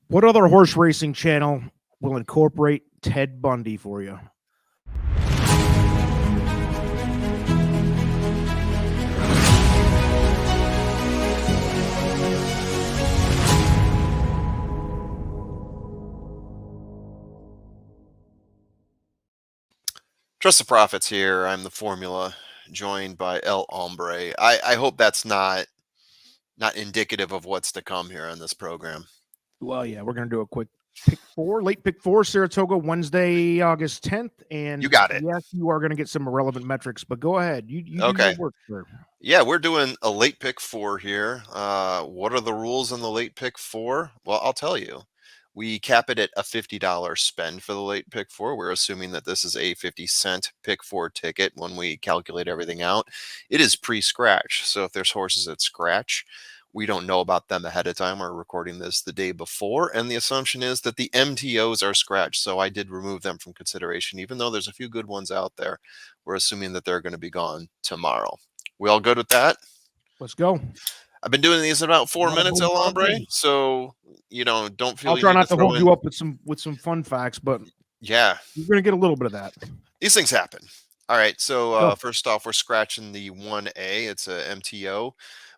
What other horse racing channel will incorporate Ted Bundy for you? Trust the Profits here. I'm the Formula, joined by El Hombre. I hope that's not indicative of what's to come here on this program. Well, yeah, we're going to do a quick late pick four, Saratoga, Wednesday, August 10th. And You got it. yes, you are going to get some irrelevant metrics, but go ahead. You do your Okay. work, sir. Yeah, we're doing a late pick four here. What are the rules in the late pick four? Well, I'll tell you. We cap it at a $50 spend for the late pick four. We're assuming that this is a 50-cent pick four ticket when we calculate everything out. It is pre-scratch. So if there's horses that scratch, we don't know about them ahead of time. We're recording this the day before. And the assumption is that the MTOs are scratched. So I did remove them from consideration, even though there's a few good ones out there. We're assuming that they're going to be gone tomorrow. We all good with that? Let's go. I've been doing these in about 4 minutes, Boom, El bada Hombre. bing. So, don't feel I'll you try need not to to throw hold in. you up with some fun facts, but Yeah, you're going to get a little bit of that. these things happen. All right. So, Go. first off, we're scratching the 1A. It's a MTO.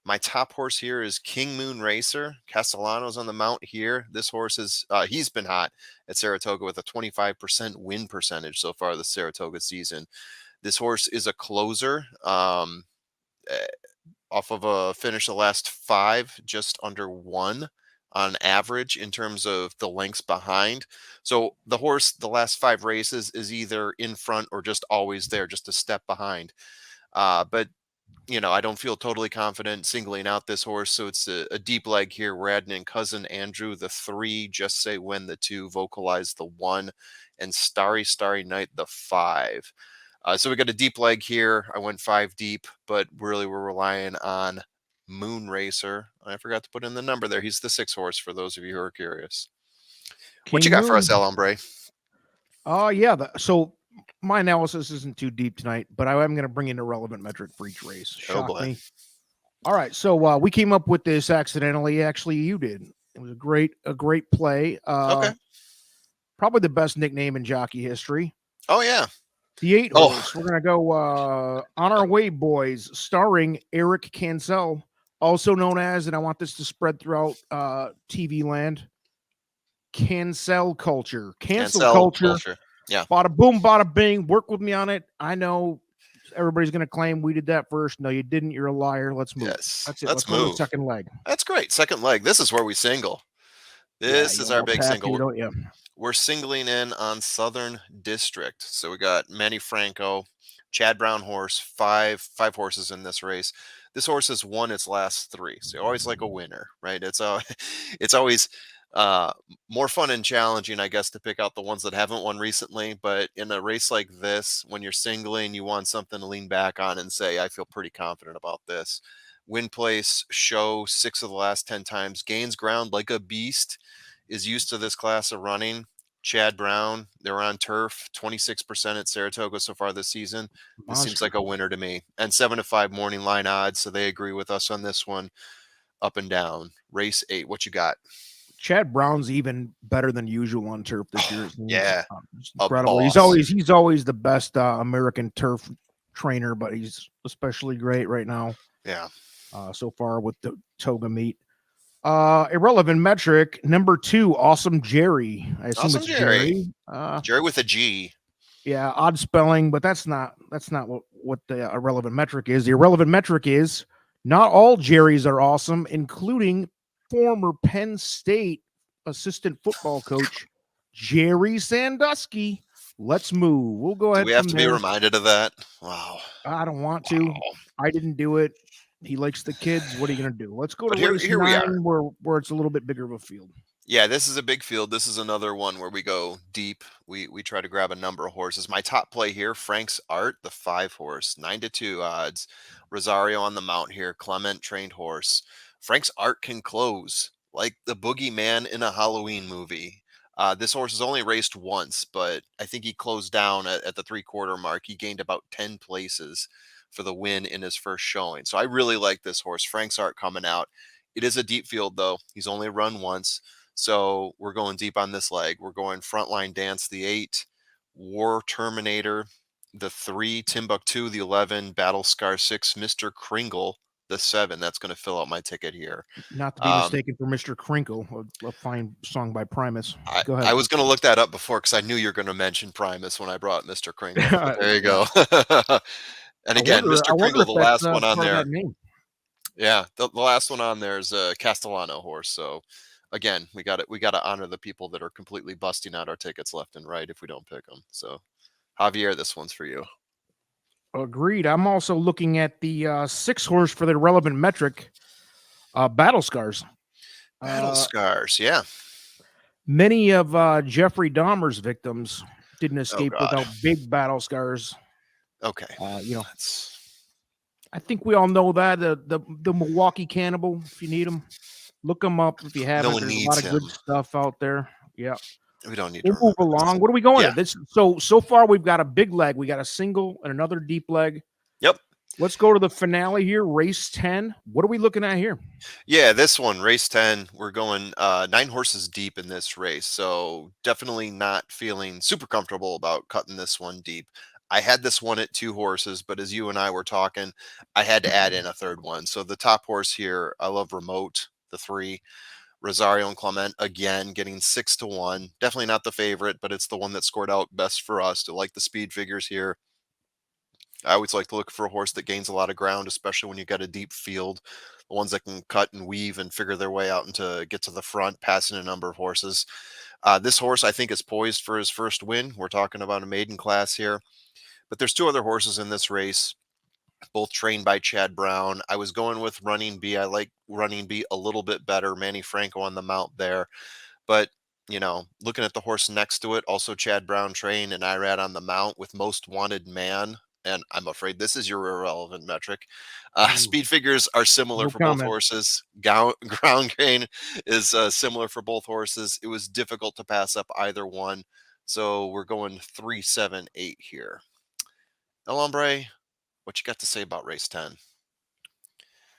My top horse here is King Moon Racer. Castellano's on the mount here. This horse is, he's been hot at Saratoga with a 25% win percentage so far this Saratoga season. This horse is a closer. Eh, Off of a finish the last five, just under one on average in terms of the lengths behind. So the horse, the last five races, is either in front or just always there, just a step behind. But I don't feel totally confident singling out this horse. So it's a deep leg here. We're adding in Cousin Andrew, the three, Just Say When, the two, Vocalize, the one, and Starry Night, the five. So we got a deep leg here. I went five deep, but really we're relying on Moon Racer. I forgot to put in the number there. He's the six horse for those of you who are curious. What you King got for us, Moon. El Hombre? Yeah. So my analysis isn't too deep tonight, but I am going to bring in a relevant metric for each race. Oh Shock boy. me. All right. So we came up with this accidentally. Actually, you did. It was a great play. Okay. Probably the best nickname in jockey history. Oh yeah. The 8 Oh, horse. We're gonna go On Our Way Boys, starring Eric Cancel, also known as, and I want this to spread throughout TV land, cancel culture. Cancel culture. Yeah. Bada boom, bada bing. Work with me on it. I know everybody's gonna claim we did that first. No, you didn't. You're a liar. Let's move. Yes. That's it. Let's Let's go to the move. second leg. That's great. Second leg. This is where we single. Yeah, This you is our want big tattoo, single. don't you? We're singling in on Southern District. So we got Manny Franco, Chad Brown horse, five horses in this race. This horse has won its last three. So you always like a winner, right? It's always uh more fun and challenging, I guess, to pick out the ones that haven't won recently. But in a race like this, when you're singling, you want something to lean back on and say, I feel pretty confident about this. Win place, show 6 of the last 10 times, gains ground like a beast, is used to this class of running. Chad Brown, they're on turf, 26% at Saratoga so far this season. This seems Monster. like a winner to me. And 7-5 morning line odds, so they agree with us on this one. Up and down. Race 8. What you got? Chad Brown's even better than usual on turf this year. Yeah, Incredible. He's always the best American turf trainer, but he's especially great right now. Yeah. So far with the toga meet. Irrelevant metric number 2, Awesome Jerry. I assume Awesome it's Jerry. Jerry. Jerry with a G. Yeah, odd spelling, but that's not what the irrelevant metric is. The irrelevant metric is not all Jerrys are awesome, including former Penn State assistant football coach Jerry Sandusky. Let's move. We'll go ahead. Do we have from to there. be reminded of that? Wow. I don't want to. Wow. I didn't do it. He likes the kids. What are you going to do? Let's go to But race here we 9 are. where it's a little bit bigger of a field. Yeah, this is a big field. This is another one where we go deep. We try to grab a number of horses. My top play here, Frank's Art, the 5 horse, 9-2 odds. Rosario on the mount here, Clement trained horse. Frank's Art can close like the boogeyman in a Halloween movie. This horse has only raced once, but I think he closed down at the 3/4 mark. He gained about 10 places for the win in his first showing. So I really like this horse. Frank's Art coming out. It is a deep field, though. He's only run once. So we're going deep on this leg. We're going Frontline Dance, the 8, War Terminator, the 3, Timbuktu, the 11, Battle Scar 6, Mr. Kringle, the 7. That's going to fill out my ticket here. Not to be mistaken for Mr. Crinkle, a fine song by Primus. Go ahead. I was going to look that up before because I knew you were going to mention Primus when I brought Mr. Kringle. But there you go. And again, Mr. I wonder Kringle, if the that's last one on part of there. that name. Yeah, the last one on there is a Castellano horse. So again, we got to honor the people that are completely busting out our tickets left and right if we don't pick them. So Javier, this one's for you. Agreed. I'm also looking at the 6 horse for the relevant metric, Battle Scars. Battle Scars, yeah. Many of Jeffrey Dahmer's victims didn't escape God. without big battle scars. Okay. I think we all know that the Milwaukee Cannibal. If you need him, look him up. If you haven't, there's a lot of good stuff out there. Yeah, we don't need. We'll move along. What are we going at? This so far we've got a big leg. We got a single and another deep leg. Yep. Let's go to the finale here. Race 10. What are we looking at here? Yeah, this one, race 10. We're going 9 horses deep in this race. So definitely not feeling super comfortable about cutting this one deep. I had this one at 2 horses, but as you and I were talking, I had to add in a third one. So the top horse here, I love Remote, the 3. Rosario and Clement, again, getting 6-1. Definitely not the favorite, but it's the one that scored out best for us. To like the speed figures here. I always like to look for a horse that gains a lot of ground, especially when you got a deep field. The ones that can cut and weave and figure their way out and to get to the front, passing a number of horses. This horse, I think, is poised for his first win. We're talking about a maiden class here. But there's 2 other horses in this race, both trained by Chad Brown. I was going with Running B. I like Running B a little bit better. Manny Franco on the mount there. But, you know, looking at the horse next to it, also Chad Brown trained and Irad on the mount with Most Wanted Man. And I'm afraid this is your irrelevant metric. Speed figures are similar for both horses. Ground gain is similar for both horses. It was difficult to pass up either one. So we're going 3, 7, 8 here. El Hombre, what you got to say about race 10?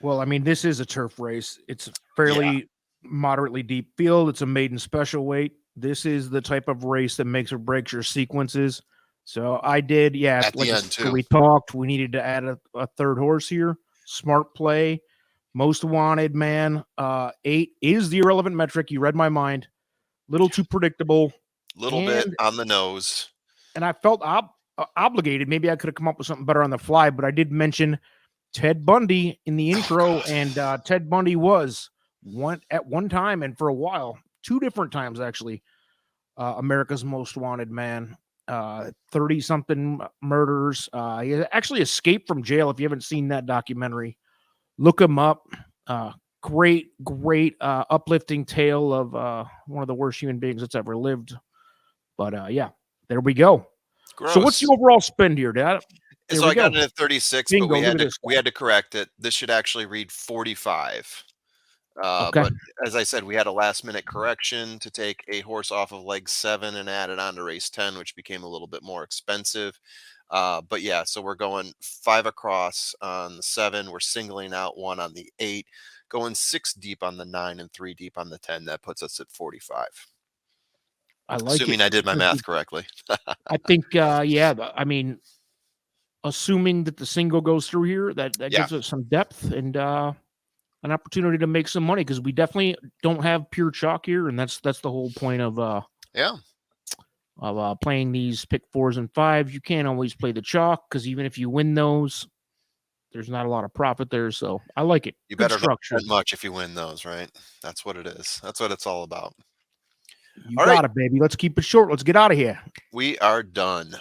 Well, I mean, this is a turf race. It's a fairly moderately deep field. It's a maiden special weight. This is the type of race that makes or breaks your sequences. So I did, At the end, too. We talked. We needed to add a third horse here. Smart play. Most Wanted Man. 8 is the irrelevant metric. You read my mind. Little too predictable. Little bit on the nose. And I felt obligated. Maybe I could have come up with something better on the fly, but I did mention Ted Bundy in the intro, and Ted Bundy was at one time and for a while, 2 different times actually, America's Most Wanted Man. 30-something murders. He actually escaped from jail. If you haven't seen that documentary, look him up. Great uplifting tale of one of the worst human beings that's ever lived. But yeah, there we go. Gross. So what's the overall spend here, Dad? So I got it at 36, Bingo, but we had to correct it. This should actually read 45. Okay. But as I said, we had a last-minute correction to take a horse off of leg 7 and add it on to race 10, which became a little bit more expensive. But yeah, so we're going 5 across on the 7. We're singling out 1 on the 8, going 6 deep on the 9 and 3 deep on the 10. That puts us at 45. I like assuming it. I did my math correctly. I think, yeah, I mean, assuming that the single goes through here, that gives us some depth and an opportunity to make some money, because we definitely don't have pure chalk here, and that's the whole point of playing these pick 4s and 5s. You can't always play the chalk, because even if you win those, there's not a lot of profit there. So I like it. You better not spend much if you win those, right? That's what it is. That's what it's all about. You got it, baby. Let's keep it short. Let's get out of here. We are done.